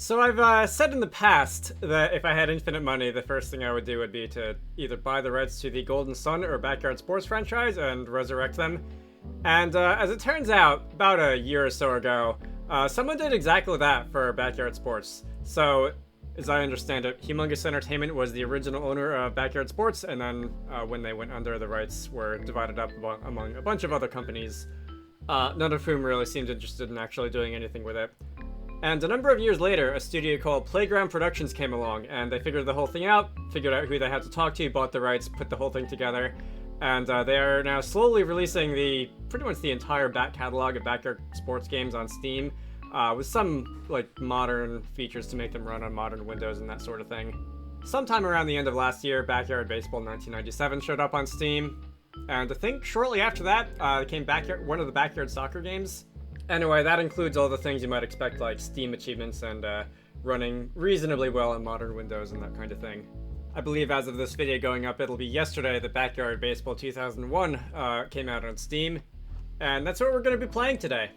So I've said in the past that if I had infinite money, the first thing I would do would be to either buy the rights to the Golden Sun or Backyard Sports franchise and resurrect them. And as it turns out, about a year or so ago, someone did exactly that for Backyard Sports. So, as I understand it, Humongous Entertainment was the original owner of Backyard Sports, and then when they went under, the rights were divided up among a bunch of other companies, none of whom really seemed interested in actually doing anything with it. And a number of years later, a studio called Playground Productions came along, and they figured the whole thing out, figured out who they had to talk to, bought the rights, put the whole thing together, and they are now slowly releasing pretty much the entire back catalog of Backyard Sports games on Steam, with some, modern features to make them run on modern Windows and that sort of thing. Sometime around the end of last year, Backyard Baseball 1997 showed up on Steam, and I think shortly after that, came one of the Backyard Soccer games. Anyway, that includes all the things you might expect, like Steam achievements and running reasonably well on modern Windows and that kind of thing. I believe as of this video going up, it'll be yesterday that Backyard Baseball 2001 came out on Steam, and that's what we're going to be playing today.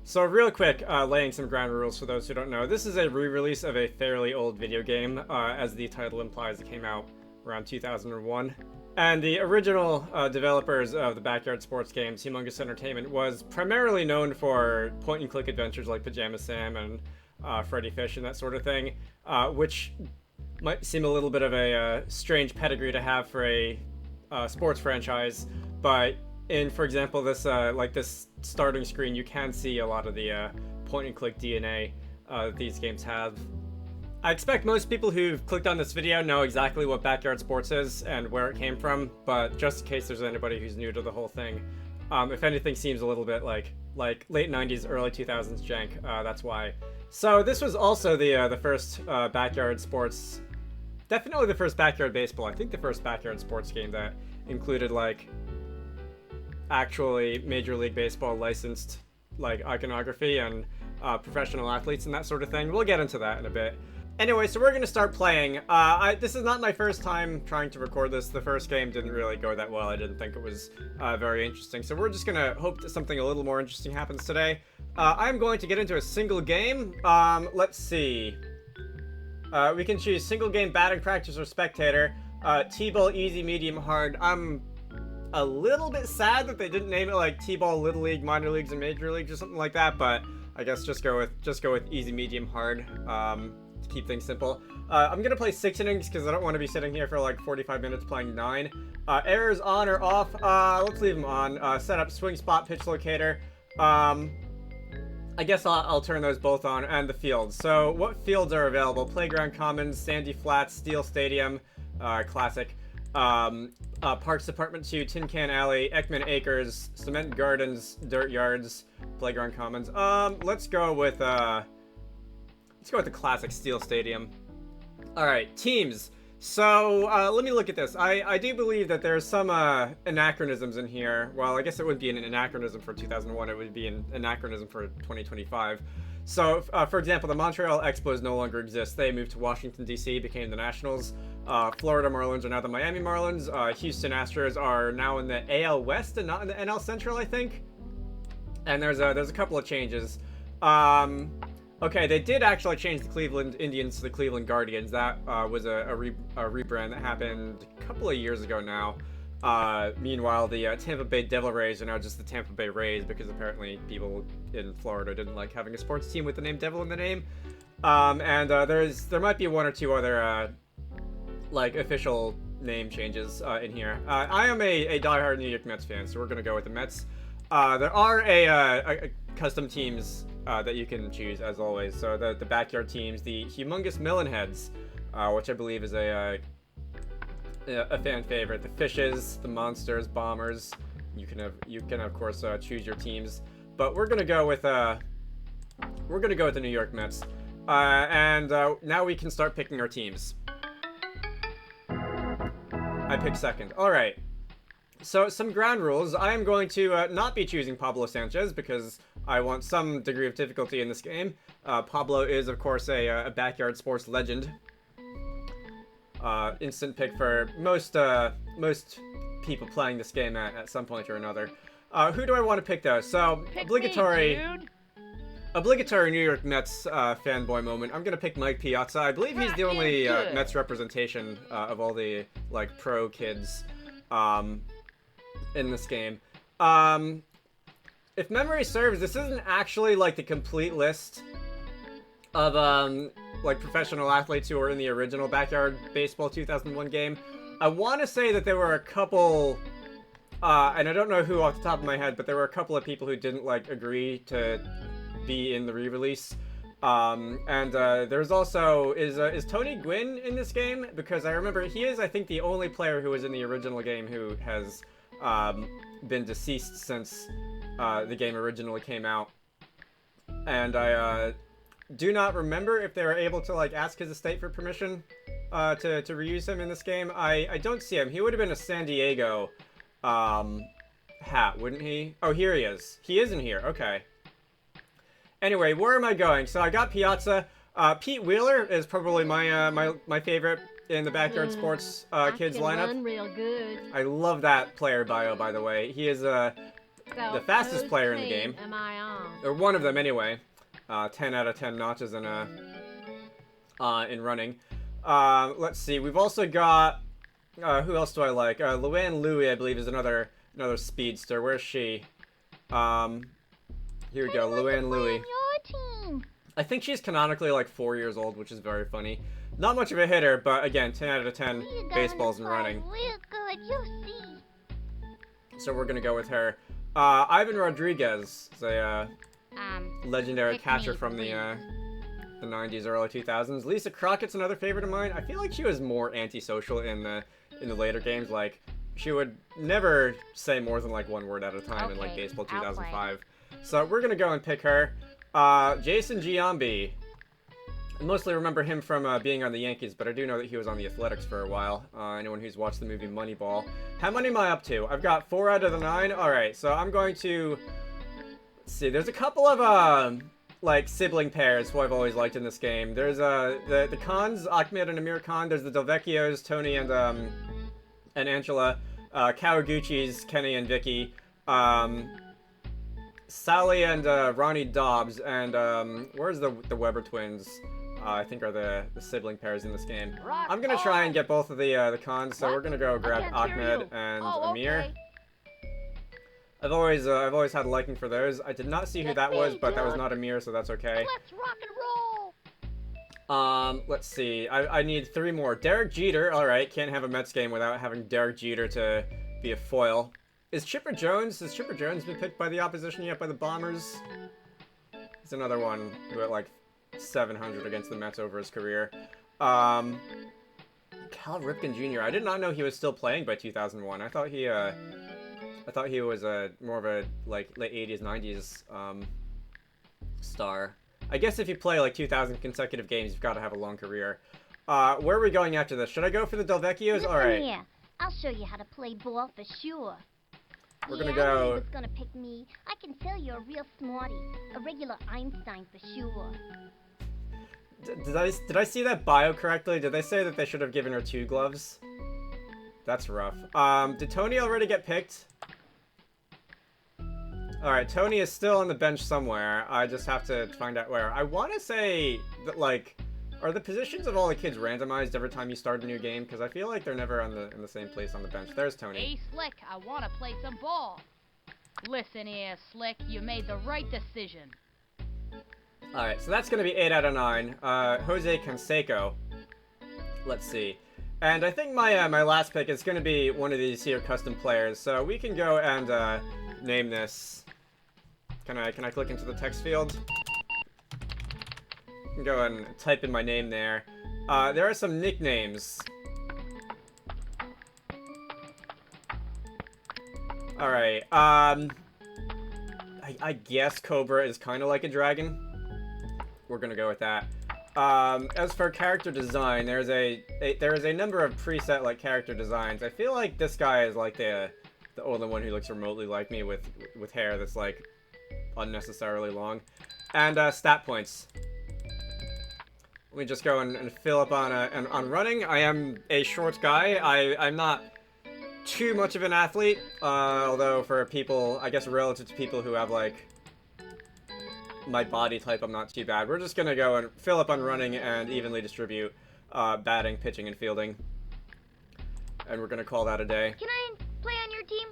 So real quick, laying some ground rules for those who don't know, this is a re-release of a fairly old video game, as the title implies. It came out around 2001. And the original developers of the Backyard Sports games, Humongous Entertainment, was primarily known for point-and-click adventures like Pajama Sam and Freddy Fish and that sort of thing, which might seem a little bit of a strange pedigree to have for a sports franchise, but for example, this this starting screen, you can see a lot of the point-and-click DNA that these games have. I expect most people who've clicked on this video know exactly what Backyard Sports is and where it came from, but just in case there's anybody who's new to the whole thing, if anything seems a little bit like late 90s, early 2000s jank, that's why. So this was also the first Backyard Sports, definitely the first Backyard Baseball, I think the first Backyard Sports game that included actually Major League Baseball licensed iconography and professional athletes and that sort of thing. We'll get into that in a bit. Anyway, so we're going to start playing. This is not my first time trying to record this. The first game didn't really go that well. I didn't think it was very interesting. So we're just going to hope that something a little more interesting happens today. I'm going to get into a single game. Let's see. We can choose single game batting practice or spectator. T-ball, easy, medium, hard. I'm a little bit sad that they didn't name it like T-ball, Little League, Minor Leagues, and Major Leagues or something like that, but I guess just go with easy, medium, hard. To keep things simple. I'm gonna play 6 innings because I don't want to be sitting here for 45 minutes playing 9. Errors on or off? Let's leave them on. Set up swing spot, pitch locator. I guess I'll turn those both on, and the fields. So what fields are available? Playground Commons, Sandy Flats, Steel Stadium, classic. Parks Department 2, Tin Can Alley, Ekman Acres, Cement Gardens, Dirt Yards, Playground Commons. Let's go with the classic Steel Stadium. Alright, teams. So, let me look at this. I do believe that there's some anachronisms in here. Well, I guess it wouldn't be an anachronism for 2001, it would be an anachronism for 2025. So, for example, the Montreal Expos no longer exist. They moved to Washington, D.C., became the Nationals. Florida Marlins are now the Miami Marlins. Houston Astros are now in the AL West and not in the NL Central, I think. And there's a couple of changes. Okay, they did actually change the Cleveland Indians to the Cleveland Guardians. That was a rebrand that happened a couple of years ago now. Meanwhile, the Tampa Bay Devil Rays are now just the Tampa Bay Rays because apparently people in Florida didn't like having a sports team with the name Devil in the name. There might be one or two other official name changes in here. I am a diehard New York Mets fan, so we're gonna go with the Mets. There are a custom teams that you can choose, as always. So the backyard teams, the Humongous Melonheads, which I believe is a fan favorite. The Fishes, the Monsters, Bombers. You can of course choose your teams, but we're gonna go with the New York Mets. Now we can start picking our teams. I picked second. All right. So, some ground rules. I am going to not be choosing Pablo Sanchez because I want some degree of difficulty in this game. Pablo is, of course, a backyard sports legend. Instant pick for most people playing this game at some point or another. Who do I want to pick, though? So, Pick obligatory... me, dude. Obligatory New York Mets fanboy moment. I'm gonna pick Mike Piazza. I believe he's the only Mets representation of all the like pro kids in this game. If memory serves, this isn't actually like the complete list of like professional athletes who were in the original Backyard Baseball 2001 game. I want to say that there were a couple, and I don't know who off the top of my head, but there were a couple of people who didn't like agree to be in the re-release. There's also is Tony Gwynn in this game, because I remember he is, I think, the only player who was in the original game who has been deceased since the game originally came out. And I do not remember if they were able to like ask his estate for permission to reuse him in this game. I don't see him. He would have been a San Diego hat, wouldn't he? Oh, here he is. He isn't here. Okay. Anyway, where am I going? So I got Piazza. Pete Wheeler is probably my my favorite in the Backyard Sports kids lineup. Real good. I love that player bio, by the way. He is the fastest player in the game. Am I on? Or one of them, anyway. 10 out of 10 notches in running. Let's see. We've also got who else do I like? Luann Louie, I believe, is another speedster. Where's she? Here we go, Luann Louie. I think she's canonically like 4 years old, which is very funny. Not much of a hitter, but again, 10 out of 10 baseballs and running. Real good, you see. So we're gonna go with her. Ivan Rodriguez is a legendary catcher from the 90s, early 2000s. Lisa Crockett's another favorite of mine. I feel like she was more antisocial in the later games. Like, she would never say more than like one word at a time in like Baseball 2005. So we're gonna go and pick her. Jason Giambi. I mostly remember him from being on the Yankees, but I do know that he was on the Athletics for a while. Anyone who's watched the movie Moneyball. How many am I up to? I've got 4 out of the 9. Alright, so I'm going to... Let's see, there's a couple of, like, sibling pairs who I've always liked in this game. There's, the Khans, Ahmed and Amir Khan. There's the Delvecchios, Tony and Angela. Kawaguchis, Kenny and Vicky. Sally and Ronnie Dobbs. And, where's the Weber twins? I think are the sibling pairs in this game. I'm gonna try and get both of the Khans, so we're gonna go grab Ahmed and Amir. I've always had a liking for those. I did not see who that was, but that was not Amir, so that's okay. Let's rock and roll. Let's see. I need 3 more. Derek Jeter. All right, can't have a Mets game without having Derek Jeter to be a foil. Has Chipper Jones been picked by the opposition yet, by the Bombers? He's another one who had like 700 against the Mets over his career. Cal Ripken Jr. I did not know he was still playing by 2001. I thought he was more of a like late 80s, 90s star. I guess if you play like 2,000 consecutive games, you've got to have a long career. Where are we going after this? Should I go for the Delvecchios? All right. Here. I'll show you how to play ball for sure. We're gonna go. You was gonna pick me. I can tell you're a real smarty, a regular Einstein for sure. Did I see that bio correctly? Did they say that they should have given her 2 gloves? That's rough. Did Tony already get picked? Alright, Tony is still on the bench somewhere. I just have to find out where. I want to say that, like, are the positions of all the kids randomized every time you start a new game? Because I feel like they're never in the same place on the bench. There's Tony. Hey, Slick, I want to play some ball. Listen here, Slick, you made the right decision. Alright, so that's going to be 8 out of 9. Jose Canseco. Let's see. And I think my my last pick is going to be one of these here custom players. So we can go and name this. Can I click into the text field? I can go and type in my name there. There are some nicknames. Alright, I guess Cobra is kind of like a dragon. We're gonna go with that. As for character design, there is a number of preset like character designs. I feel like this guy is like the only one who looks remotely like me with hair that's like unnecessarily long. And stat points. Let me just go and fill up on running. I am a short guy. I'm not too much of an athlete, although for people, I guess relative to people who have like my body type, I'm not too bad. We're just gonna go and fill up on running and evenly distribute batting, pitching, and fielding. And we're gonna call that a day. Can I play on your team?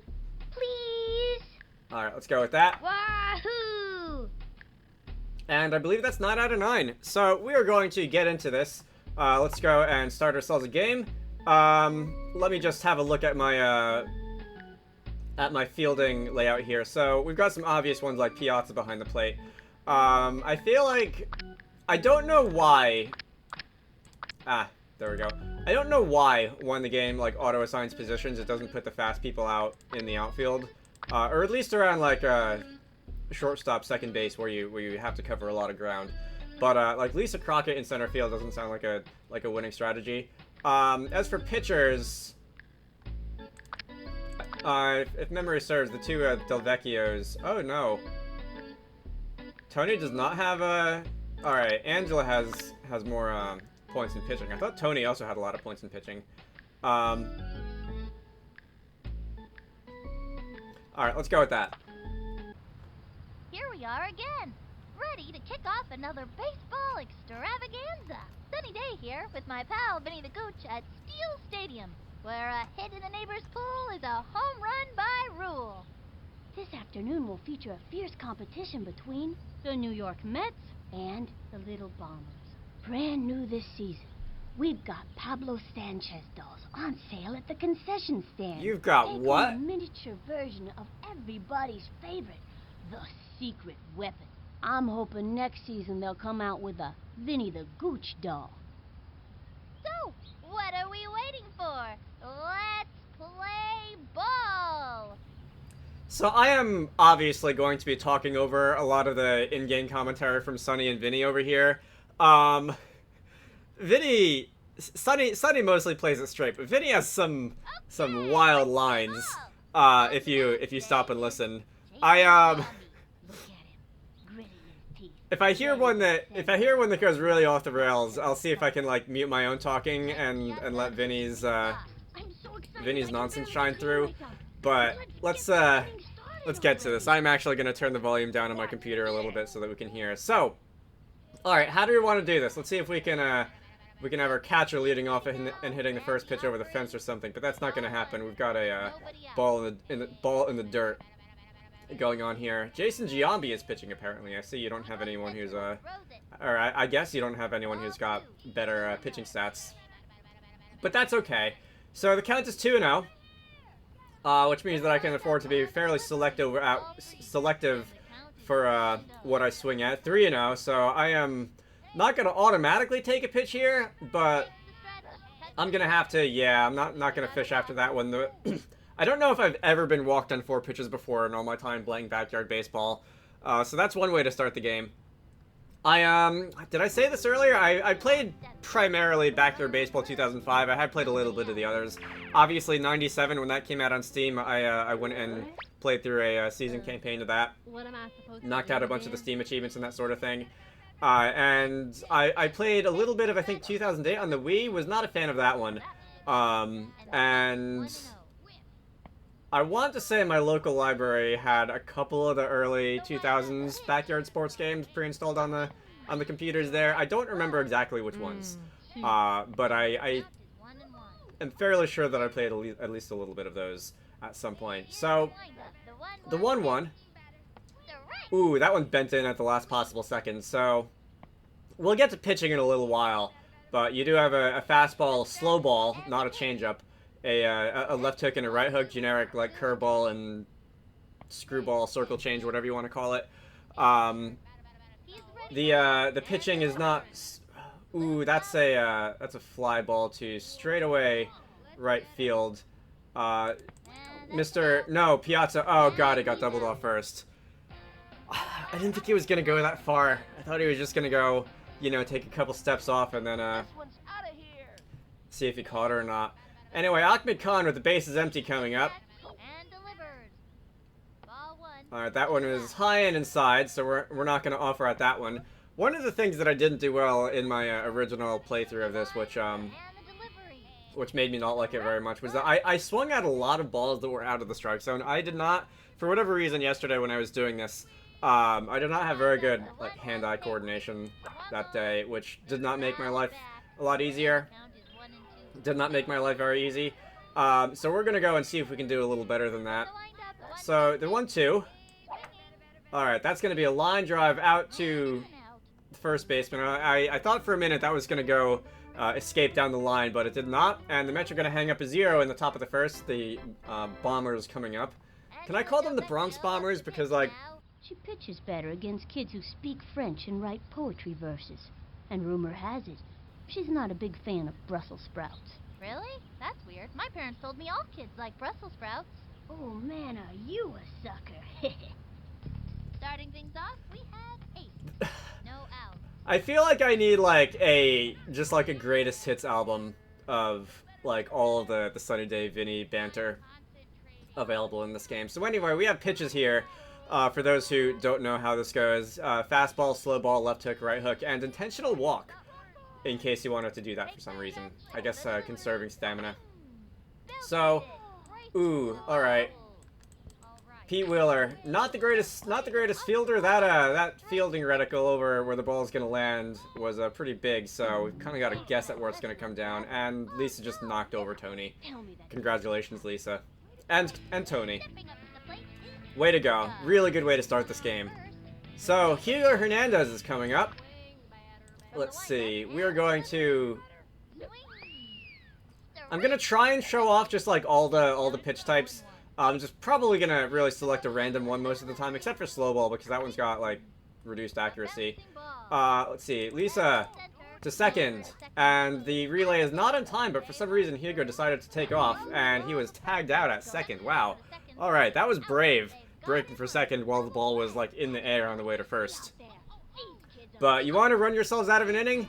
Please? Alright, let's go with that. Wahoo! And I believe that's 9 out of 9. So we are going to get into this. Let's go and start ourselves a game. Let me just have a look at my fielding layout here. So we've got some obvious ones like Piazza behind the plate. I feel like, I don't know why. There we go. I don't know why when the game like auto assigns positions, it doesn't put the fast people out in the outfield, or at least around like shortstop, second base, where you have to cover a lot of ground. But like Lisa Crockett in center field doesn't sound like a winning strategy. As for pitchers, if memory serves, the two Del Vecchios. Oh no, Tony does not have a. All right, Angela has more points in pitching. I thought Tony also had a lot of points in pitching. All right, let's go with that. Here we are again, ready to kick off another baseball extravaganza. Sunny day here with my pal Vinny the Gooch at Steel Stadium, where a hit in the neighbor's pool is a home run by rule. This afternoon will feature a fierce competition between the New York Mets and the Little Bombers. Brand new this season, we've got Pablo Sanchez dolls on sale at the concession stand. You've got Take what? A miniature version of everybody's favorite, the secret weapon. I'm hoping next season they'll come out with a Vinny the Gooch doll. So, what are we waiting for? Let's play ball! So I am obviously going to be talking over a lot of the in-game commentary from Sunny and Vinny over here. Sunny mostly plays it straight, but Vinny has some wild lines. If you stop and listen, if I hear one that goes really off the rails, I'll see if I can like mute my own talking and let Vinny's nonsense shine through. But let's get to this. I'm actually gonna turn the volume down on my computer a little bit so that we can hear. So, all right, how do we want to do this? Let's see if we can have our catcher leading off and hitting the first pitch over the fence or something. But that's not gonna happen. We've got a ball in the dirt going on here. Jason Giambi is pitching apparently. I see you don't have anyone who's or I guess you don't have anyone who's got better pitching stats. But that's okay. So the count is 2-0. Which means that I can afford to be fairly selective for what I swing at. 3-0, so I am not going to automatically take a pitch here, but I'm going to have to, yeah, I'm not going to fish after that one. I don't know if I've ever been walked on 4 pitches before in all my time playing backyard baseball, so that's one way to start the game. Did I say this earlier? I played primarily Backyard Baseball 2005. I had played a little bit of the others. Obviously, 97, when that came out on Steam, I went and played through a season campaign of that. Knocked out a bunch of the Steam achievements and that sort of thing. And I played a little bit of, I think, 2008 on the Wii. Was not a fan of that one. And I want to say my local library had a couple of the early 2000s backyard sports games pre-installed on the computers there. I don't remember exactly which ones, but I am fairly sure that I played at least a little bit of those at some point. So the 1-1. Ooh, that one bent in at the last possible second. So we'll get to pitching in a little while, but you do have a fastball, slow ball, not a changeup. A left hook and a right hook, generic like curveball and screwball, circle change, whatever you want to call it. The pitching is not. Ooh, that's a fly ball to straightaway right field. No, Piazza. Oh god, it got doubled off first. I didn't think he was gonna go that far. I thought he was just gonna go, you know, take a couple steps off and then see if he caught her or not. Anyway, Ahmed Khan with the bases empty coming up. Alright, that one is high and inside, so we're not going to offer at that one. One of the things that I didn't do well in my original playthrough of this, which made me not like it very much, was that I swung at a lot of balls that were out of the strike zone. I did not, for whatever reason yesterday when I was doing this, I did not have very good like hand-eye coordination that day, which did not make my life a lot easier. Did not make my life very easy. So we're gonna go and see if we can do a little better than that. So the 1-2. Alright, that's gonna be a line drive out to the first baseman. I thought for a minute that was gonna go escape down the line, but it did not. And the Mets are gonna hang up a 0 in the top of the first. The Bombers coming up. Can I call them the Bronx Bombers? Because, like... She pitches better against kids who speak French and write poetry verses. And rumor has it, she's not a big fan of Brussels sprouts. Really? That's weird. My parents told me all kids like Brussels sprouts. Oh man, are you a sucker. Starting things off, we have Ace. No out. I feel like I need, like, just like a greatest hits album of, like, all of the Sunny Day Vinny banter available in this game. So anyway, we have pitches here. For those who don't know how this goes, fastball, slow ball, left hook, right hook, and intentional walk, in case you wanted to do that for some reason. I guess conserving stamina. So, ooh, all right. Pete Wheeler, not the greatest fielder. That fielding reticle over where the ball is gonna land was pretty big, so we've kind of got to guess at where it's gonna come down. And Lisa just knocked over Tony. Congratulations, Lisa, and Tony. Way to go. Really good way to start this game. So, Hugo Hernandez is coming up. Let's see. We are going to... I'm going to try and show off just like all the pitch types. I'm just probably going to really select a random one most of the time, except for slow ball, because that one's got like reduced accuracy. Let's see. Lisa to second. And the relay is not in time, but for some reason Hugo decided to take off, and he was tagged out at second. Wow. Alright, that was brave. Breaking for second while the ball was like in the air on the way to first. But you want to run yourselves out of an inning?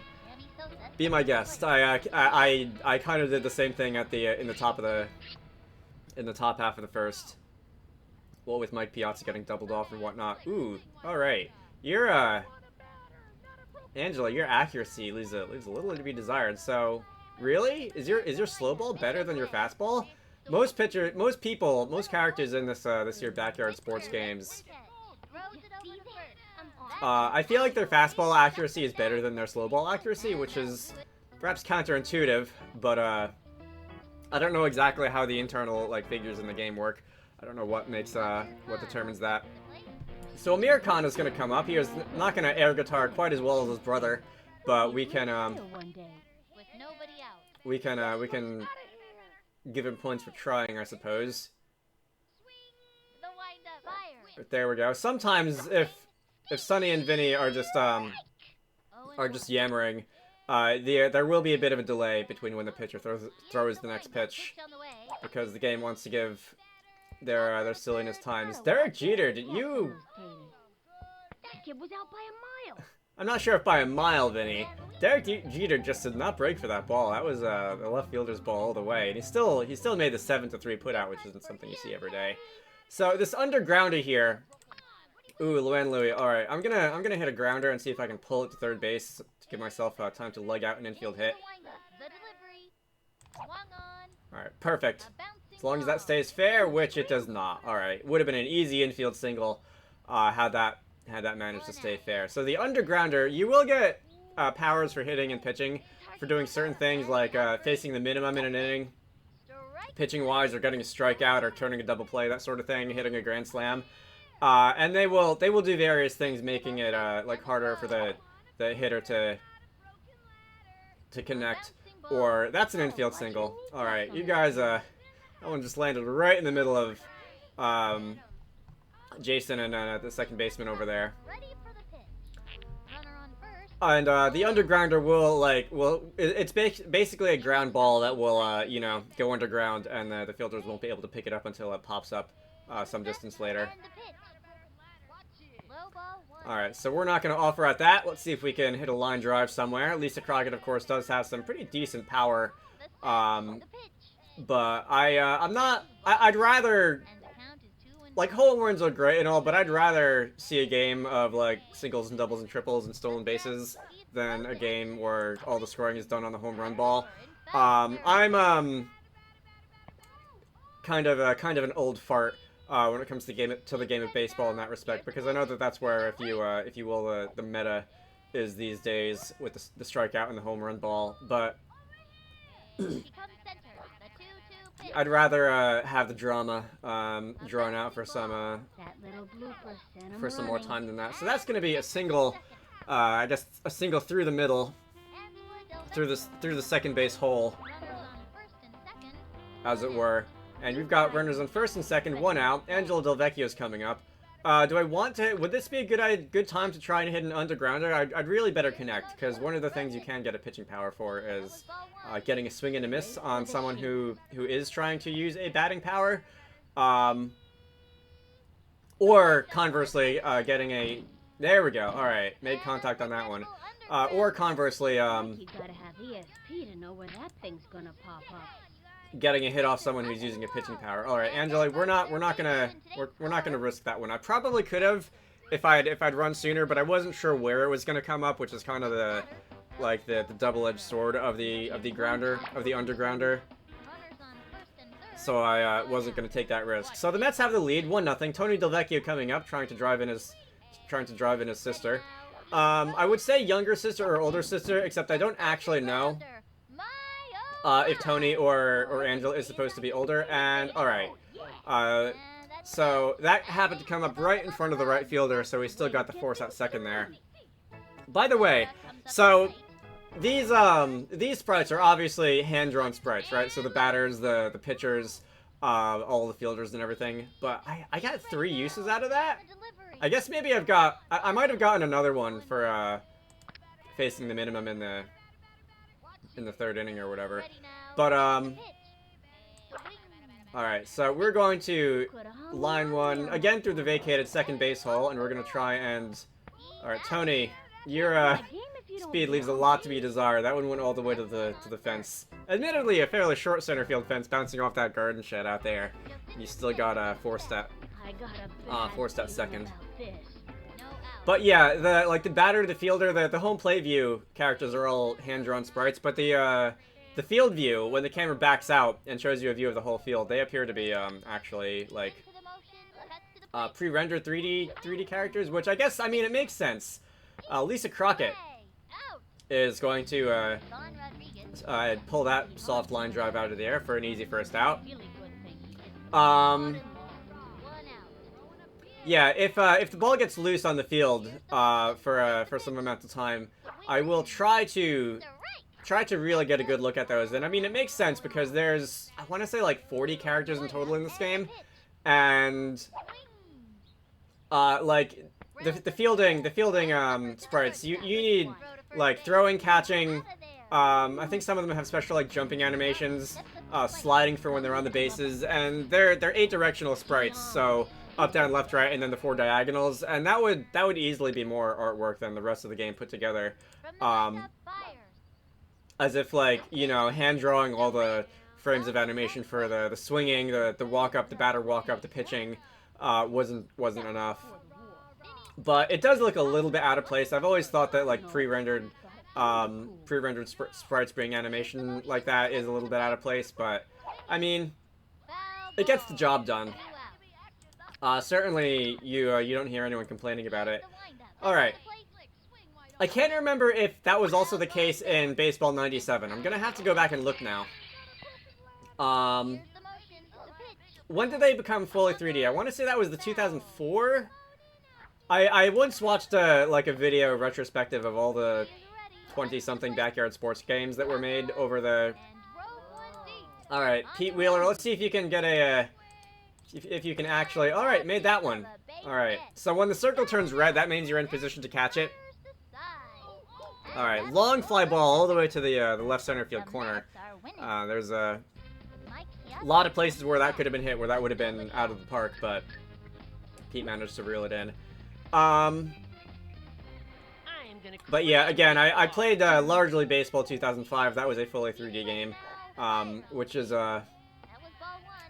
Be my guest. I kind of did the same thing at the in the top half of the first. Well, with Mike Piazza getting doubled off and whatnot. Ooh, all right. You're Angela, your accuracy leaves a little to be desired. So, really, is your slow ball better than your fastball? Most characters in this here backyard sports games, I feel like their fastball accuracy is better than their slow ball accuracy, which is perhaps counterintuitive, but I don't know exactly how the internal like figures in the game work. I don't know what determines that. So Amir Khan is going to come up. He is not going to air guitar quite as well as his brother, but we can give him points for trying, I suppose. But there we go. Sometimes if Sonny and Vinny are just yammering, there will be a bit of a delay between when the pitcher throws the next pitch, because the game wants to give their silliness times. Derek Jeter, did you? That kid was out by a mile. I'm not sure if by a mile, Vinny. Derek Jeter just did not break for that ball. That was the left fielder's ball all the way, and he still made the 7-3 putout, which isn't something you see every day. So this undergrounder here. Ooh, Luan Louie. All right, I'm gonna hit a grounder and see if I can pull it to third base to give myself time to lug out an infield hit. All right, perfect. As long as that stays fair, which it does not. All right, would have been an easy infield single had that managed to stay fair. So the undergrounder, you will get powers for hitting and pitching, for doing certain things like facing the minimum in an inning, pitching wise, or getting a strikeout, or turning a double play, that sort of thing, hitting a grand slam. And they will do various things, making it like harder for the hitter to connect. Or that's an infield single. All right, you guys. That one just landed right in the middle of Jason and the second baseman over there. And the undergrounder it's basically a ground ball that will go underground, and the fielders won't be able to pick it up until it pops up some distance later. Alright, so we're not going to offer at that. Let's see if we can hit a line drive somewhere. Lisa Crockett, of course, does have some pretty decent power. But I'd rather, like, home runs are great and all, but I'd rather see a game of, like, singles and doubles and triples and stolen bases than a game where all the scoring is done on the home run ball. I'm kind of an old fart when it comes to the game of baseball in that respect, because I know that that's where, if you will, the meta is these days with the strikeout and the home run ball. But I'd rather have the drama drawn out for some more time than that. So that's going to be a single, I guess a single through the middle, through the second base hole, as it were. And we've got runners on first and second, 1 out. Angelo Del Vecchio's coming up. Do I want to? Would this be a good time to try and hit an undergrounder? I'd really better connect, because one of the things you can get a pitching power for is getting a swing and a miss on someone who is trying to use a batting power, or conversely, getting a. There we go. All right, made contact on that one. Or conversely, You gotta have ESP to know where that thing's gonna pop up. getting a hit off someone who's using a pitching power. All right, Angela, we're not gonna risk that one. I probably could have if I'd run sooner, but I wasn't sure where it was gonna come up, which is kind of the double-edged sword of the undergrounder. So I wasn't gonna take that risk. So the Mets have the lead, 1-0. Tony Del Vecchio coming up, trying to drive in his sister. I would say younger sister or older sister, except I don't actually know if Tony or Angela is supposed to be older. And alright, so that happened to come up right in front of the right fielder, so we still got the force at second there. By the way, so these sprites are obviously hand-drawn sprites, right? So the batters, the pitchers, all the fielders and everything. But I got 3 uses out of that. I guess maybe I might have gotten another one for facing the minimum in the third inning or whatever. But alright, so we're going to line one again through the vacated second base hole, and we're gonna try and alright, Tony, your speed leaves a lot to be desired. That one went all the way to the fence. Admittedly, a fairly short center field fence bouncing off that garden shed out there. You still got forced at second. But yeah, the batter, the fielder, the home plate view characters are all hand-drawn sprites, but the field view, when the camera backs out and shows you a view of the whole field, they appear to be actually like pre-rendered 3D characters, which I guess, I mean, it makes sense. Lisa Crockett is going to pull that soft line drive out of the air for an easy first out. Yeah, if the ball gets loose on the field for some amount of time, I will try to really get a good look at those. And I mean, it makes sense because there's, I want to say, like 40 characters in total in this game, and like the fielding sprites, you need like throwing, catching. I think some of them have special like jumping animations, sliding for when they're on the bases, and they're 8 directional sprites, so up, down, left, right, and then the 4 diagonals, and that would easily be more artwork than the rest of the game put together. As if, like, you know, hand drawing all the frames of animation for the swinging, the walk up, the batter walk up, the pitching wasn't enough. But it does look a little bit out of place. I've always thought that like pre-rendered sprites being animation like that is a little bit out of place, but I mean, it gets the job done. Certainly, you don't hear anyone complaining about it. Alright. I can't remember if that was also the case in Baseball 97. I'm gonna have to go back and look now. When did they become fully 3D? I want to say that was the 2004? I once watched like a video retrospective of all the 20-something backyard sports games that were made over the... Alright, Pete Wheeler, let's see if you can get a... If you can actually... Alright, made that one. Alright, so when the circle turns red, that means you're in position to catch it. Alright, long fly ball all the way to the left center field corner. There's a lot of places where that could have been hit, where that would have been out of the park, but Pete managed to reel it in. But yeah, again, I played largely Baseball 2005. That was a fully 3D game, which is I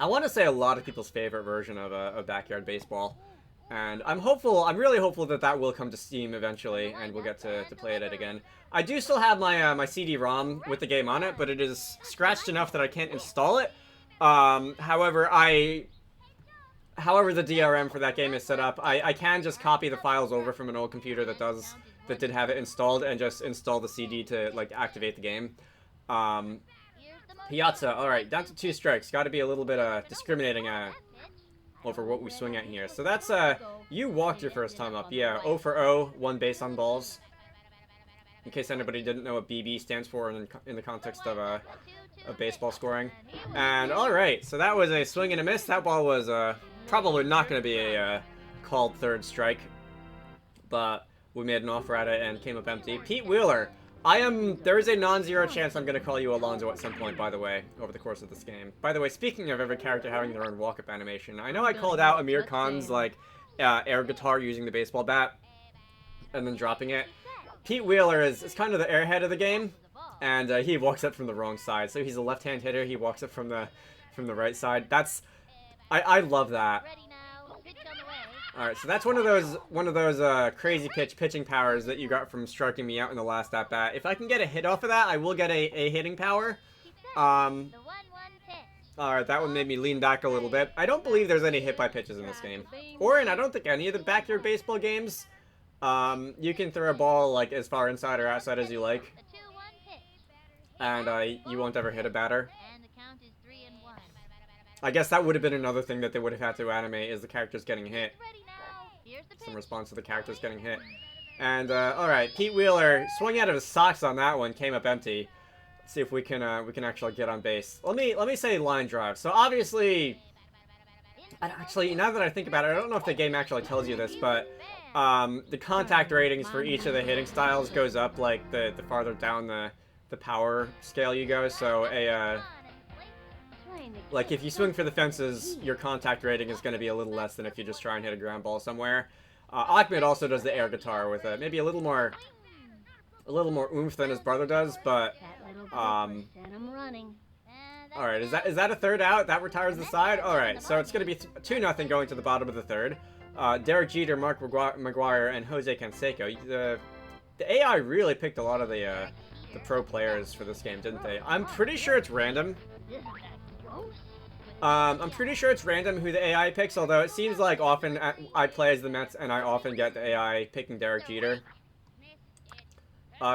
want to say a lot of people's favorite version of backyard baseball, and I'm really hopeful that that will come to Steam eventually, and we'll get to play it again. I do still have my my CD-ROM with the game on it, but it is scratched enough that I can't install it. However, I however the DRM for that game is set up, I can just copy the files over from an old computer that did have it installed and just install the CD to like activate the game. Piazza, alright, down to 2 strikes. Gotta be a little bit discriminating over what we swing at here. So that's you walked your first time up. Yeah, 0 for 0, 1 base on balls. In case anybody didn't know what BB stands for in the context of baseball scoring. And alright, so that was a swing and a miss. That ball was probably not going to be a called third strike. But we made an offer at it and came up empty. Pete Wheeler, there is a non-zero chance I'm going to call you Alonzo at some point, by the way, over the course of this game. By the way, speaking of every character having their own walk-up animation, I know I called out Amir Khan's, like, air guitar using the baseball bat and then dropping it. Pete Wheeler is kind of the airhead of the game, and he walks up from the wrong side. So he's a left-hand hitter, he walks up from the right side. I love that. Alright, so that's one of those crazy pitching powers that you got from striking me out in the last at-bat. If I can get a hit off of that, I will get a hitting power. Alright, that one made me lean back a little bit. I don't believe there's any hit-by pitches in this game. Or I don't think any of the backyard baseball games. You can throw a ball like as far inside or outside as you like. And you won't ever hit a batter. I guess that would have been another thing that they would have had to animate, is the characters getting hit. Some response to the characters getting hit. And alright, Pete Wheeler swung out of his socks on that one, came up empty. Let's see if we can actually get on base. Let me say line drive. So obviously, actually, now that I think about it, I don't know if the game actually tells you this, but the contact ratings for each of the hitting styles goes up like the farther down the power scale you go. So like if you swing for the fences, your contact rating is going to be a little less than if you just try and hit a ground ball somewhere. Ahmed also does the air guitar with maybe a little more oomph than his brother does, but alright, is that a third out? That retires the side? Alright, so it's going to be 2-0 going to the bottom of the third. Derek Jeter, Mark McGuire, and Jose Canseco. The AI really picked a lot of the pro players for this game, didn't they? I'm pretty sure it's random. I'm pretty sure it's random who the AI picks, although it seems like often I play as the Mets and I often get the AI picking Derek Jeter.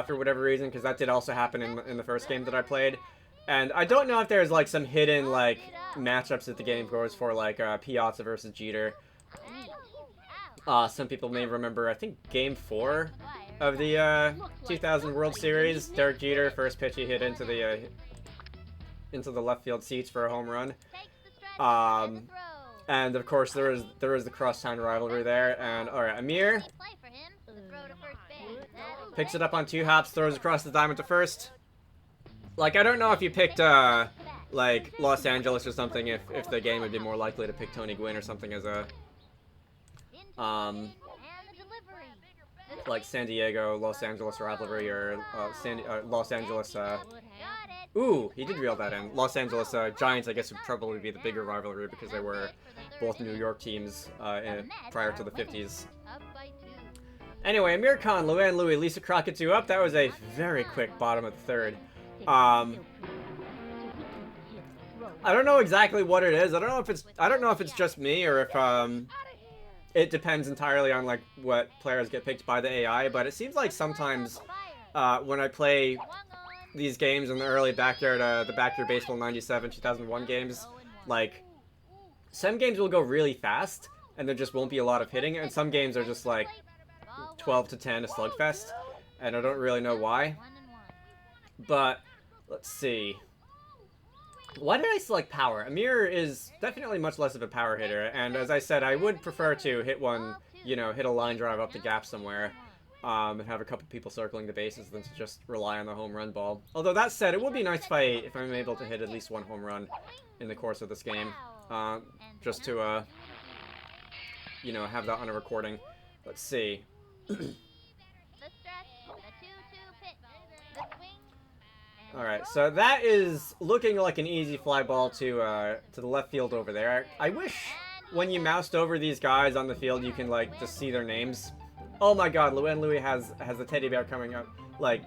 For whatever reason, because that did also happen in the first game that I played. And I don't know if there's like some hidden like matchups that the game goes for, like Piazza versus Jeter. Some people may remember, I think Game 4 of the 2000 World Series. Derek Jeter, first pitch he hit into the left field seats for a home run. And of course there is the crosstown rivalry there. And alright, Amir picks it up on 2 hops, throws across the diamond to first. Like, I don't know if you picked like Los Angeles or something, if the game would be more likely to pick Tony Gwynn or something as a like San Diego, Los Angeles rivalry, or Los Angeles, ooh, he did reel that in. Los Angeles Giants, I guess, would probably be the bigger rivalry because they were both New York teams prior to the 50s. Anyway, Amir Khan, Luann Louie, Lisa Crockett 2 up. That was a very quick bottom of the third. I don't know exactly what it is. I don't know if it's just me or if it depends entirely on like what players get picked by the AI, but it seems like sometimes when I play these games in the early backyard baseball 97 2001 games, like some games will go really fast and there just won't be a lot of hitting, and some games are just like 12-10 a slugfest, and I don't really know why. But let's see, why did I select power? Amir is definitely much less of a power hitter, and as I said, I would prefer to hit a line drive up the gap somewhere, and have a couple people circling the bases than to just rely on the home run ball. Although that said, it would be nice if I'm able to hit at least 1 home run in the course of this game, just to have that on a recording. Let's see. Alright, so that is looking like an easy fly ball to the left field over there. I wish when you moused over these guys on the field you can like just see their names. Oh my god, Luann Louie has a teddy bear coming up, like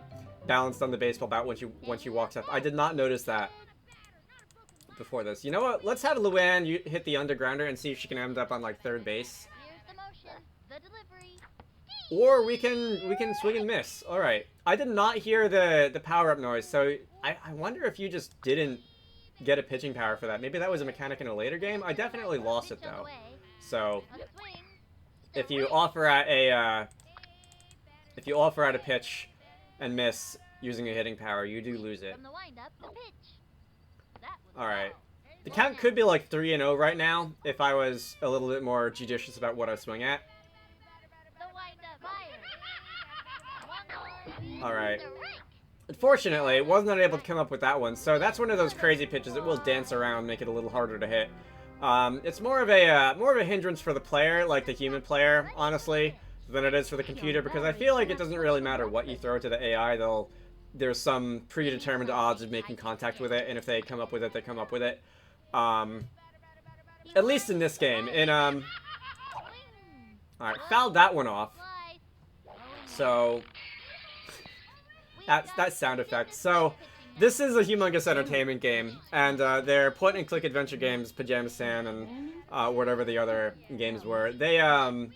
balanced on the baseball bat when she walks up. I did not notice that before this. You know what? Let's have Luann hit the undergrounder and see if she can end up on like third base. Here's the motion. The delivery. Or we can swing and miss. All right. I did not hear the power up noise, so I wonder if you just didn't get a pitching power for that. Maybe that was a mechanic in a later game. I definitely lost it though. So if you offer at a pitch and miss using a hitting power, you do lose it. From the windup, the pitch. That was All right. foul. The count could be like 3-0 right now if I was a little bit more judicious about what I swing at. The windup fire. All right. Unfortunately, it was not able to come up with that one, so that's one of those crazy pitches that will dance around, make it a little harder to hit. It's more of a hindrance for the player, like the human player, honestly, than it is for the computer, because I feel like it doesn't really matter what you throw to the AI. There's some predetermined odds of making contact with it, and if they come up with it, they come up with it. At least in this game. All right, fouled that one off. So that sound effect. So this is a humongous entertainment game, and their point-and-click adventure games, Pajama San and whatever the other games were, they had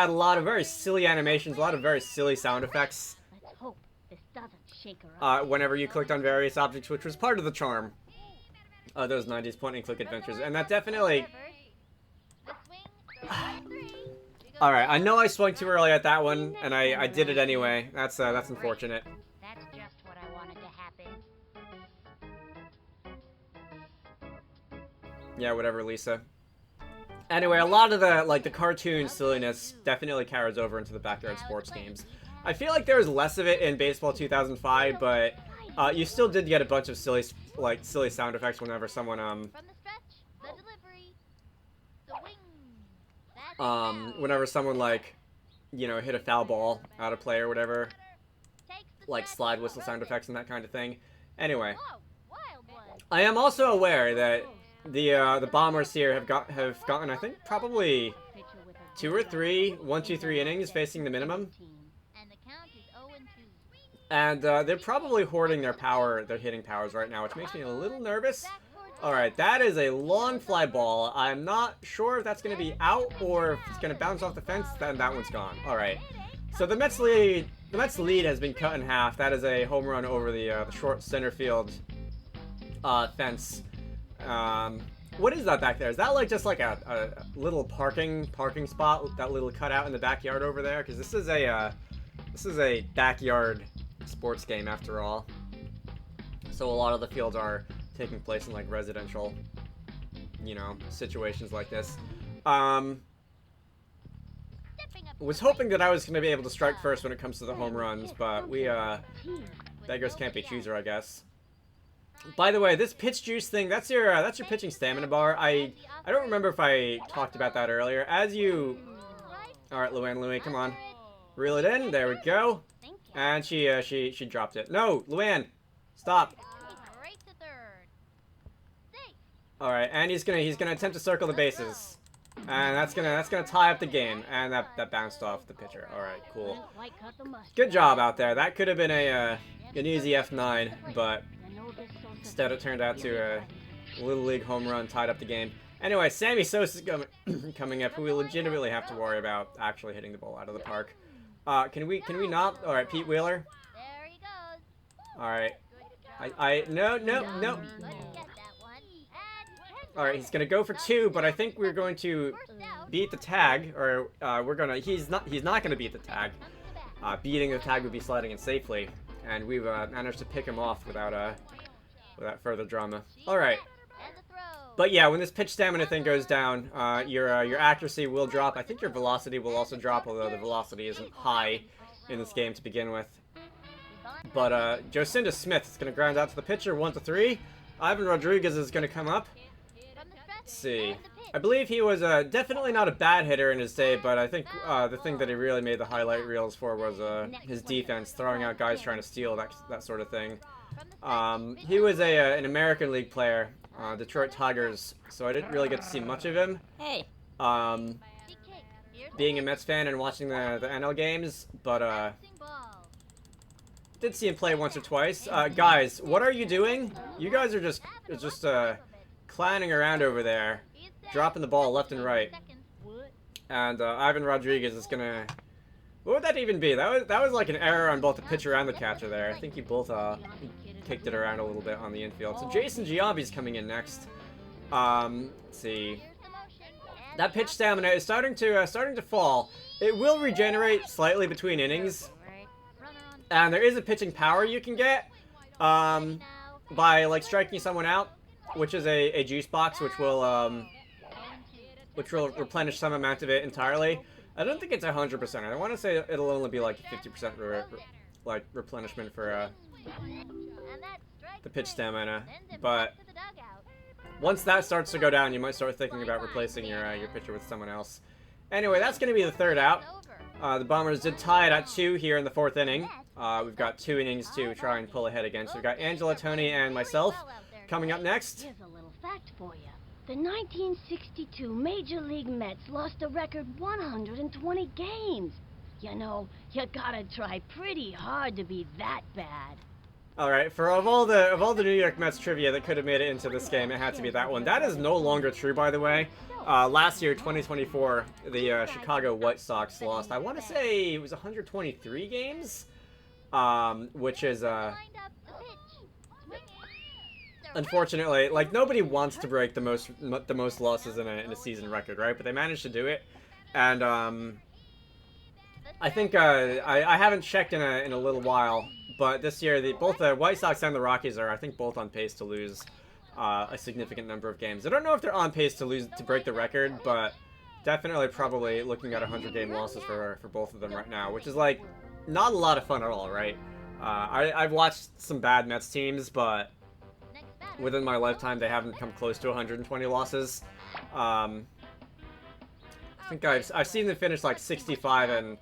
a lot of very silly animations, a lot of very silly sound effects. Let's hope this doesn't shake her up. Whenever you clicked on various objects, which was part of the charm of those 90s point-and-click adventures, and that definitely... Alright, I know I swung too early at that one, and I did it anyway. That's unfortunate. That's just what I wanted to happen. Yeah, whatever, Lisa. Anyway, a lot of the cartoon silliness definitely carries over into the backyard sports games. I feel like there was less of it in Baseball 2005, but you still did get a bunch of silly sound effects whenever someone From the stretch, the delivery, the wing. That's foul. whenever someone hit a foul ball out of play or whatever, Takes the like stretch. slide whistle sound effects and that kind of thing. Anyway, Whoa, wild one. I am also aware that the bombers here have gotten I think probably Pitcher with a 2 or 3 1-2-3 innings facing the minimum. And the count is 0-2. And they're probably hoarding their hitting powers right now, which makes me a little nervous. Alright, that is a long fly ball. I'm not sure if that's going to be out or if it's going to bounce off the fence, then that one's gone. Alright, so the Mets lead has been cut in half. That is a home run over the short center field fence. What is that back there? Is that just like a little parking spot, that little cutout in the backyard over there? Because this is a backyard sports game after all. So a lot of the fields are taking place in residential, situations like this. Was hoping that I was going to be able to strike first when it comes to the home runs, but we beggars can't be chooser, I guess. By the way, this pitch juice thing, that's your pitching stamina bar. I don't remember if I talked about that earlier. All right, Luann, come on. Reel it in. There we go. And she dropped it. No, Luann, stop. Right to third. Safe. All right, and he's gonna attempt to circle the bases, and that's gonna tie up the game. And that bounced off the pitcher. All right, cool. Didn't quite cut the mustard. Good job out there. That could have been an easy F9, but I know this social instead it turned out to a Little League home run, tied up the game. Anyway, Sammy Sosa's coming up, who we legitimately have to worry about actually hitting the ball out of the park. Can we not? All right, Pete Wheeler. There he goes. All right. No. Good get that one. And All right, he's gonna go for 2, but I think we're going to first out. beat the tag, or he's not gonna beat the tag. Beating the tag would be sliding in safely, and we've managed to pick him off without further drama. All right. And the throw. But yeah, when this pitch stamina thing goes down, your accuracy will drop. I think your velocity will also drop, although the velocity isn't high in this game to begin with. But Jocinda Smith is going to ground out to the pitcher, 1-3. Ivan Rodriguez is going to come up. From the stretch. Let's see. And the pitch. I believe he was definitely not a bad hitter in his day, but I think the thing that he really made the highlight reels for was his defense, throwing out guys trying to steal, that sort of thing. From the stretch. He was an American League player, Detroit Tigers, so I didn't really get to see much of him. Hey. Deep kick. Here's Being a Mets fan and watching the NL games, but bouncing ball. did see him play once or twice. Guys, what are you doing? You guys are just clowning around over there, dropping the ball left and right. And Ivan Rodriguez is gonna. What would that even be? That was like an error on both the pitcher and the catcher there. I think you both kicked it around a little bit on the infield. So Jason Giambi's coming in next. Let's see. That pitch stamina is starting to fall. It will regenerate slightly between innings, and there is a pitching power you can get by like striking someone out, which is a juice box, which will replenish some amount of it entirely. I don't think it's 100%. I want to say it'll only be like 50% like replenishment for the pitch stamina, but once that starts to go down, you might start thinking about replacing your pitcher with someone else. Anyway, that's going to be the third out. The Bombers did tie it at 2 here in the 4th inning. We've got 2 innings to try and pull ahead again. So we've got Angela, Tony, and myself coming up next. Here's a little fact for you. The 1962 Major League Mets lost a record 120 games. You know, you gotta try pretty hard to be that bad. All right, for of all the New York Mets trivia that could have made it into this game, it had to be that one. That is no longer true, by the way. Last year, 2024, the Chicago White Sox lost. I want to say it was 123 games, which is unfortunately, like, nobody wants to break the most losses in a season record, right? But they managed to do it, and I think I haven't checked in a little while. But this year, both the White Sox and the Rockies are, I think, both on pace to lose a significant number of games. I don't know if they're on pace to break the record, but definitely probably looking at 100-game losses for both of them right now, which is, like, not a lot of fun at all, right? I've watched some bad Mets teams, but within my lifetime, they haven't come close to 120 losses. I think I've seen them finish, like, 65 and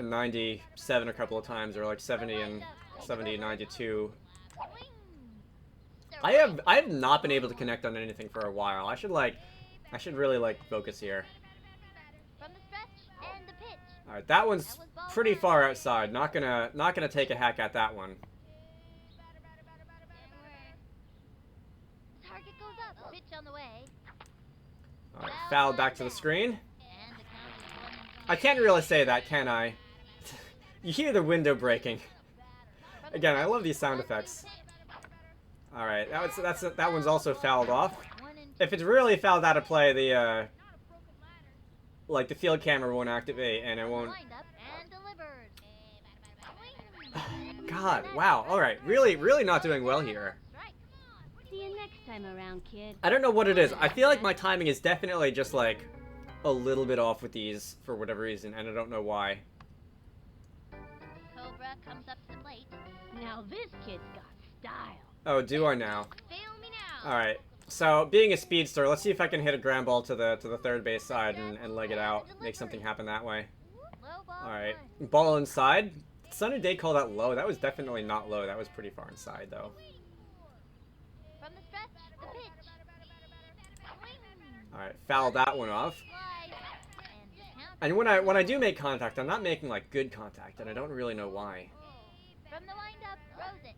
97 a couple of times, or, like, 70 and 92. I have not been able to connect on anything for a while. I should really like focus here. All right, that one's pretty far outside. Not gonna take a hack at that one. All right, foul back to the screen. I can't really say that, can I? You hear the window breaking. Again, I love these sound effects. Alright, that one's also fouled off. If it's really fouled out of play, the field camera won't activate, and it won't... God, wow, alright, really not doing well here. See you next time around, kid. I don't know what it is. I feel like my timing is definitely just, like, a little bit off with these, for whatever reason, and I don't know why. Cobra comes up to the plate. Now this kid's got style. Oh, do I now? Fail me now. Alright, so being a speedster, let's see if I can hit a ground ball to the third base side and leg it out. Make something happen that way. Alright, ball inside. Sunny Day called that low. That was definitely not low. That was pretty far inside, though. From the stretch, the pitch. Alright, foul that one off. And when I do make contact, I'm not making, like, good contact, and I don't really know why. From the windup, throws it.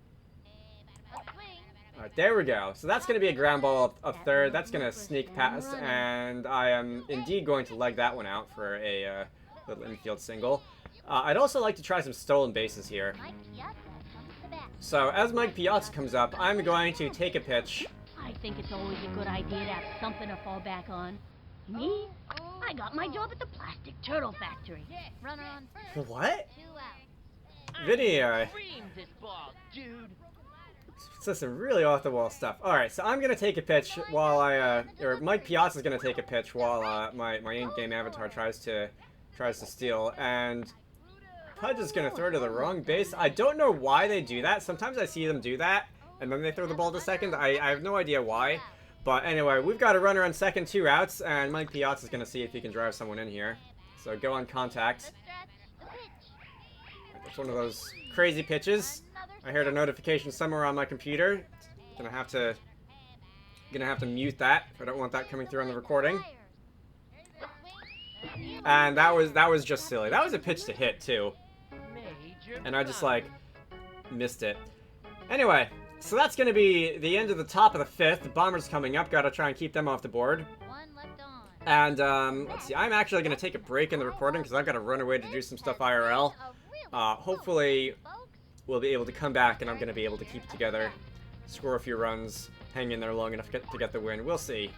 Alright, there we go. So that's going to be a ground ball up third. That's going to sneak past, and I am indeed going to leg that one out for a little infield single. I'd also like to try some stolen bases here. So as Mike Piazza comes up, I'm going to take a pitch. I think it's always a good idea to have something to fall back on. Me? I got my job at the Plastic Turtle Factory. Runner on first. What? 2 outs. Vinny, This ball, dude. so some really off-the-wall stuff. Alright, so I'm going to take a pitch while or Mike Piazza's going to take a pitch while my in-game avatar tries to steal, and Pudge is going to throw to the wrong base. I don't know why they do that. Sometimes I see them do that, and then they throw the ball to second. I have no idea why. But anyway, we've got a runner on second, 2 outs, and Mike Piazza is going to see if he can drive someone in here. So go on contact. It's one of those crazy pitches. I heard a notification somewhere on my computer. Gonna have to mute that. I don't want that coming through on the recording. And that was just silly. That was a pitch to hit too. And I just like missed it. Anyway, so that's going to be the end of the top of the 5th. The Bombers coming up. Got to try and keep them off the board. One left on. And, let's see. I'm actually going to take a break in the recording because I've got to run away to do some stuff IRL. Hopefully, we'll be able to come back and I'm going to be able to keep it together. Score a few runs. Hang in there long enough to get the win. We'll see.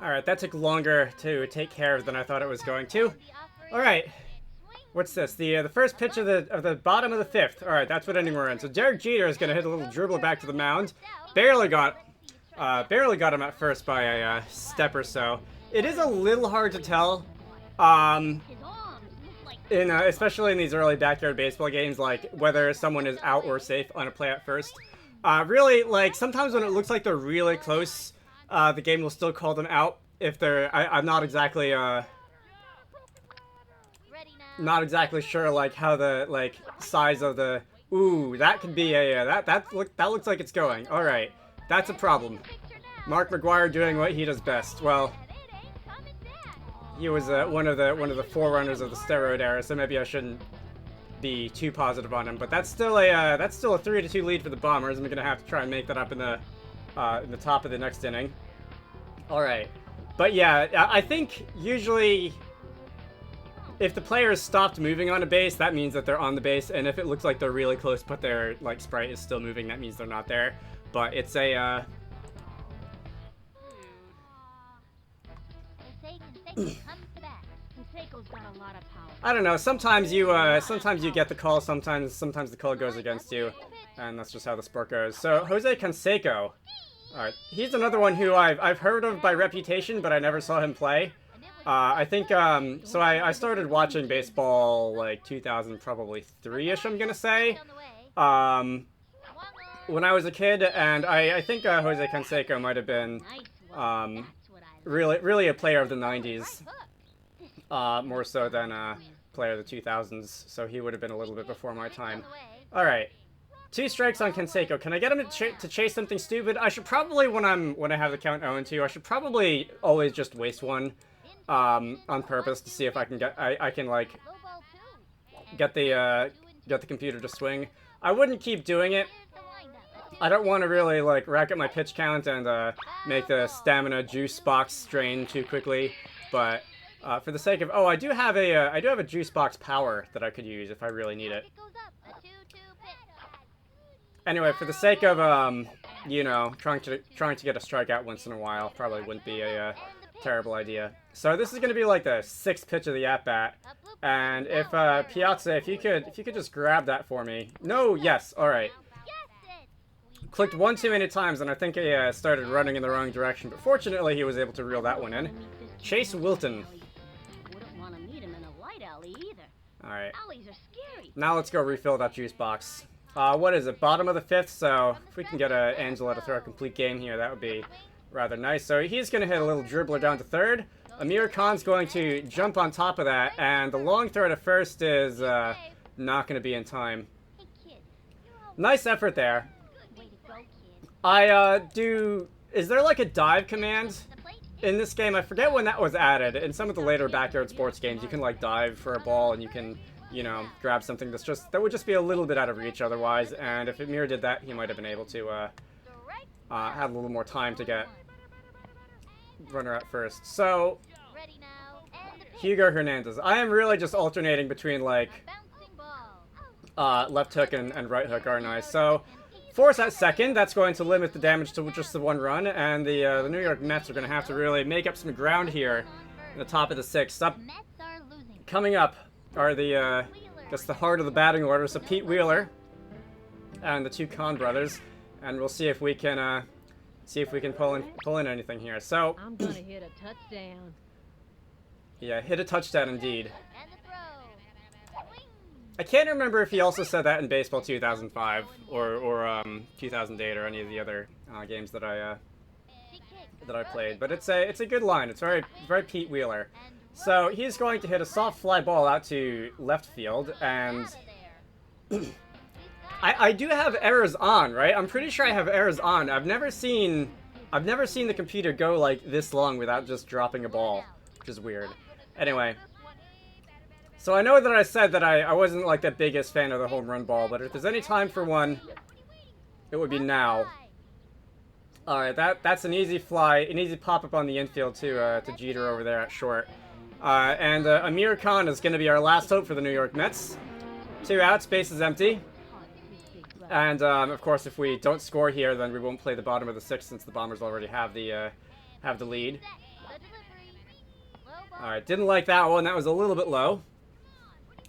Alright, that took longer to take care of than I thought it was going to. Alright. What's this? The first pitch of the bottom of the 5th. Alright, that's what inning we're in. So Derek Jeter is gonna hit a little dribbler back to the mound. Barely got him at first by a step or so. It is a little hard to tell. Especially in these early backyard baseball games, like whether someone is out or safe on a play at first. Really, like sometimes when it looks like they're really close, the game will still call them out if they're. I'm not exactly not exactly sure like how the size of the. Ooh, that could be a that looks like it's going. All right, that's a problem. Mark McGuire doing what he does best. Well, he was one of the forerunners of the steroid era, so maybe I shouldn't be too positive on him. But that's still a 3-2 lead for the Bombers, and we're gonna have to try and make that up in the top of the next inning. All right, but yeah, I think usually if the players stopped moving on a base, that means that they're on the base, and if it looks like they're really close, but their sprite is still moving, that means they're not there. But it's a I don't know. Sometimes you get the call. Sometimes the call goes against you, and that's just how the sport goes. So Jose Canseco, all right, he's another one who I've heard of by reputation, but I never saw him play. I think so. I started watching baseball like 2000, probably 3-ish. I'm gonna say, when I was a kid, and I think Jose Canseco might have been really a player of the 90s. More so than a player of the 2000s, so he would have been a little bit before my time. Alright. 2 strikes on Canseco. Can I get him to chase something stupid? I should probably, when I have the count 0-2, I should probably always just waste one on purpose to see if I can get the computer to swing. I wouldn't keep doing it. I don't want to really rack up my pitch count and make the stamina juice box drain too quickly, but for the sake of I do have a juice box power that I could use if I really need it. Anyway, for the sake of trying to get a strikeout once in a while, probably wouldn't be a terrible idea. So this is going to be like the 6th pitch of the at bat, and if Piazza, if you could just grab that for me. No, yes, all right. Clicked 1 too many times, and I think he started running in the wrong direction, but fortunately he was able to reel that one in. Chase Wilton. Alright. Now let's go refill that juice box. What is it? Bottom of the 5th, so if we can get Angela to throw a complete game here, that would be rather nice. So he's going to hit a little dribbler down to 3rd. Amir Khan's going to jump on top of that, and the long throw to 1st is not going to be in time. Nice effort there. Is there like a dive command in this game? I forget when that was added. In some of the later backyard sports games, you can dive for a ball and you can, grab something that would just be a little bit out of reach otherwise. And if Amir did that, he might have been able to have a little more time to get runner at first. So Hugo Hernandez. I am really just alternating between left hook and right hook, aren't I? So force at 2nd, that's going to limit the damage to just the 1 run, and the New York Mets are going to have to really make up some ground here in the top of the 6th. Coming up are the heart of the batting order, so Pete Wheeler and the 2 Kahn brothers, and we'll see if we can pull in anything here. So I'm gonna hit a touchdown. Yeah, hit a touchdown indeed. I can't remember if he also said that in Baseball 2005 or 2008 or any of the other games that I played, but it's a good line. It's very Pete Wheeler. So he's going to hit a soft fly ball out to left field, and I do have errors on, right? I'm pretty sure I have errors on. I've never seen the computer go like this long without just dropping a ball, which is weird. Anyway, So I know that I said that I wasn't like the biggest fan of the home run ball, but if there's any time for one, it would be now. Alright, that's an easy fly, an easy pop-up on the infield to Jeter over there at short. And Amir Khan is going to be our last hope for the New York Mets. 2 outs, base is empty. And, of course, if we don't score here, then we won't play the bottom of the 6th since the Bombers already have the lead. Alright, didn't like that one. That was a little bit low.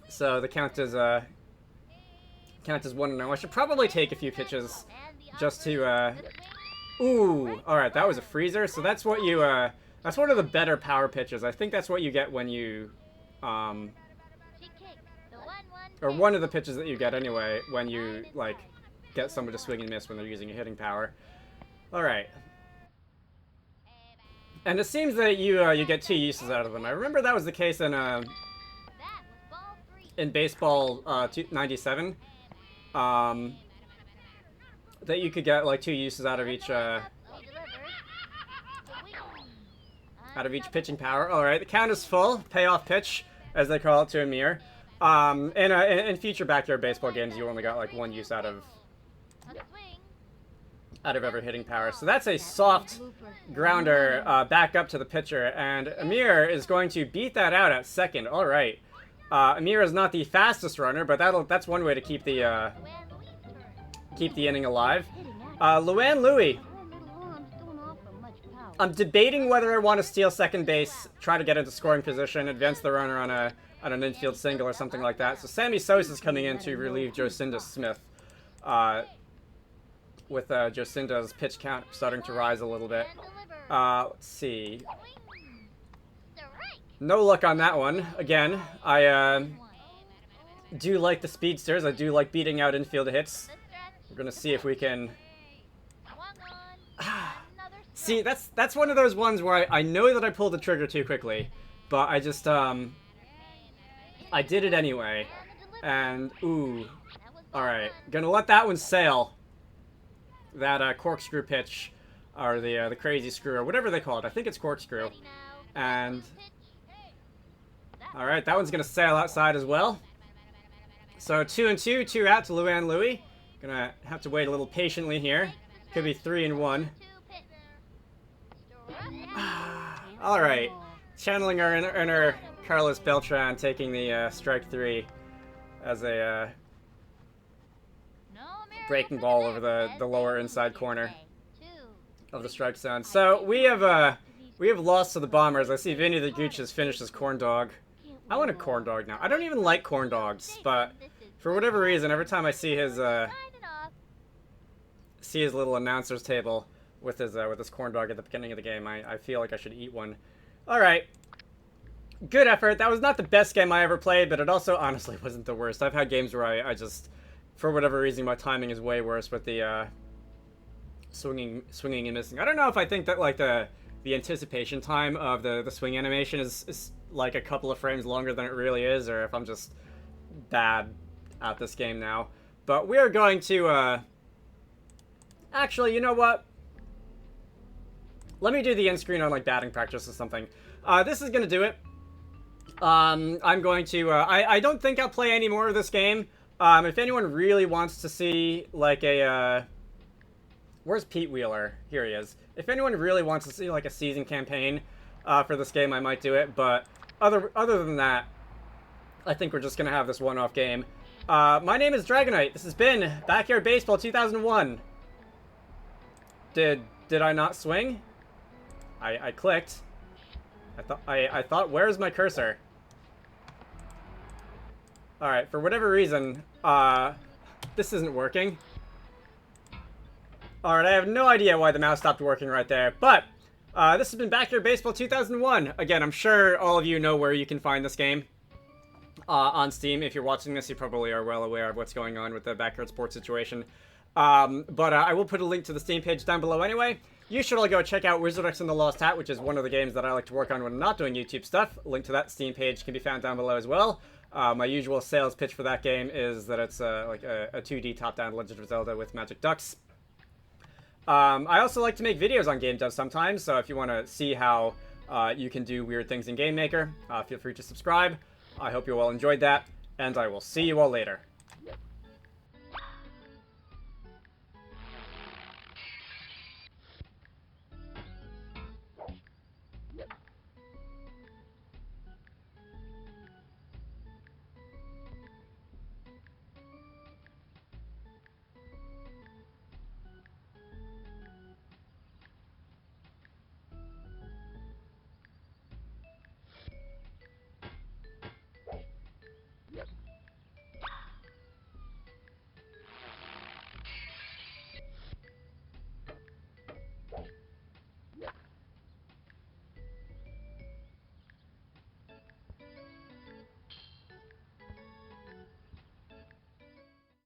So the count is 1-0. I should probably take a few pitches just to, Ooh, alright, that was a freezer. So that's what you, that's one of the better power pitches. I think that's what you get when you, or one of the pitches that you get anyway, when you, like, get someone to swing and miss when they're using a hitting power. Alright. And it seems that you get 2 uses out of them. I remember that was the case in baseball 97. That you could get like 2 uses out of each pitching power. Alright, the count is full. Payoff pitch, as they call it, to Amir. In future backyard baseball games, you only got like 1 use out of every hitting power. So that's a soft grounder back up to the pitcher, and Amir is going to beat that out at second. All right, Amir is not the fastest runner, but that's one way to keep the inning alive. Luann Louie. I'm debating whether I want to steal second base, try to get into scoring position, advance the runner on an infield single or something like that. So Sammy Sosa is coming in to relieve Jocinda Smith. With Jocinda's pitch count starting to rise a little bit. Let's see. No luck on that one. Again, I do like the speedsters. I do like beating out infield hits. We're gonna see if we can. See, that's one of those ones where I know that I pulled the trigger too quickly, but I just I did it anyway. And ooh, all right, gonna let that one sail. That corkscrew pitch, or the crazy screw, or whatever they call it. I think it's corkscrew. And all right, that one's gonna sail outside as well. So 2-2, 2 out to Luann Louie. Gonna have to wait a little patiently here. Could be 3-1. All right, channeling our inner Carlos Beltran, taking the strike 3 as a breaking ball over the lower inside corner of the strike zone. So we have lost to the Bombers. I see Vinny the Gooch has finished his corn dog. I want a corn dog now. I don't even like corn dogs, but for whatever reason, every time I see his little announcer's table with his corn dog at the beginning of the game, I feel like I should eat one. All right. Good effort. That was not the best game I ever played, but it also honestly wasn't the worst. I've had games where I just, for whatever reason, my timing is way worse with the swinging and missing. I don't know if I think that like the anticipation time of the swing animation is like a couple of frames longer than it really is, or if I'm just bad at this game now. But we are going to actually, you know what? Let me do the end screen on like batting practice or something. This is gonna do it. I'm going to. I don't think I'll play any more of this game. If anyone really wants to see, like, where's Pete Wheeler? Here he is. If anyone really wants to see, like, a season campaign for this game, I might do it. But other than that, I think we're just going to have this one-off game. My name is Dragonite. This has been Backyard Baseball 2001. Did I not swing? I clicked. I thought, where's my cursor? Alright, for whatever reason, this isn't working. Alright, I have no idea why the mouse stopped working right there, but this has been Backyard Baseball 2001. Again, I'm sure all of you know where you can find this game on Steam. If you're watching this, you probably are well aware of what's going on with the Backyard Sports situation. But I will put a link to the Steam page down below anyway. You should all go check out Wizarducks and the Lost Hat, which is one of the games that I like to work on when I'm not doing YouTube stuff. Link to that Steam page can be found down below as well. My usual sales pitch for that game is that it's like a 2D top-down Legend of Zelda with magic ducks. I also like to make videos on game dev sometimes, so if you want to see how you can do weird things in Game Maker, feel free to subscribe. I hope you all enjoyed that, and I will see you all later.